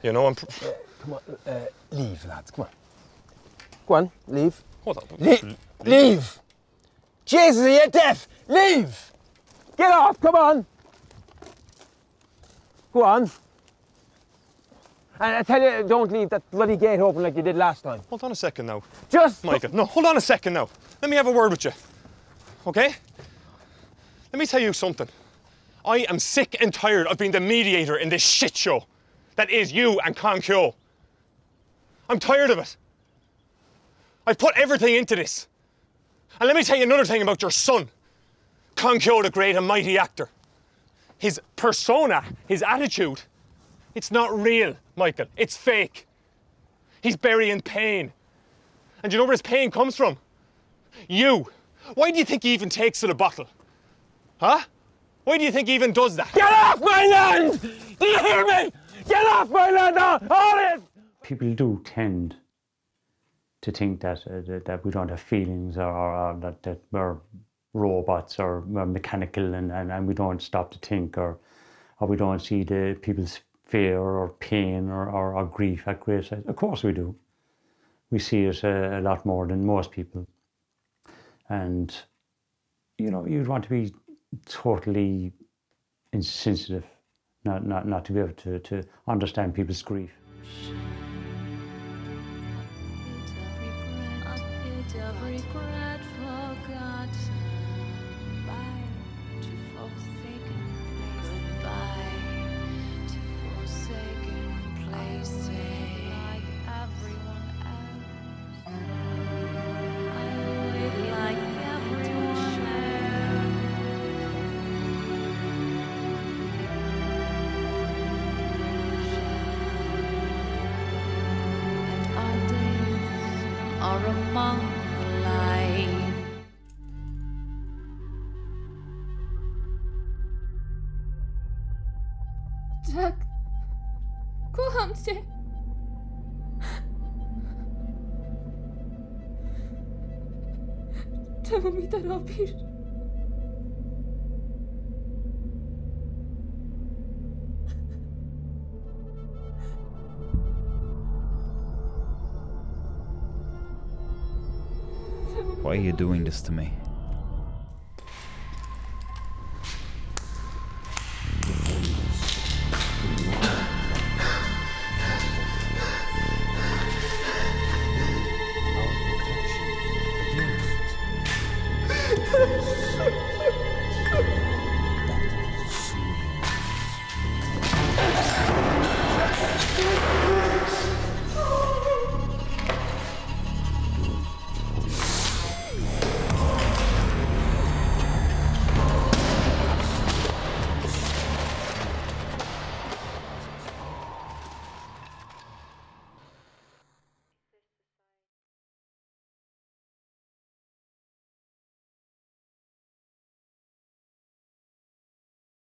You know, Come on, leave, lads, come on. Go on, leave. Hold on. Leave! Jesus, are you deaf? Leave! Get off, come on! Go on. And I tell you, don't leave that bloody gate open like you did last time. Hold on a second now. Just... Michael, no, hold on a second now. Let me have a word with you, okay? Let me tell you something. I am sick and tired of being the mediator in this shit show that is you and Con Kyo. I'm tired of it. I've put everything into this. And let me tell you another thing about your son. Con Kyo, the great and mighty actor. His persona, his attitude, it's not real, Michael. It's fake. He's burying pain. And you know where his pain comes from? You. Why do you think he even takes to the bottle? Huh? Why do you think he even does that? Get off my land! Do you hear me? Get off my land now! All this! People do tend to think that that we don't have feelings or that we're robots or we're mechanical and we don't stop to think or we don't see the people's fear or pain or grief at great size. Of course we do. We see it a lot more than most people. And, you know, you'd want to be totally insensitive, not to be able to understand people's grief. Are among the light. Jack, kłamcie. Czemu mi to robisz? Why are you doing this to me?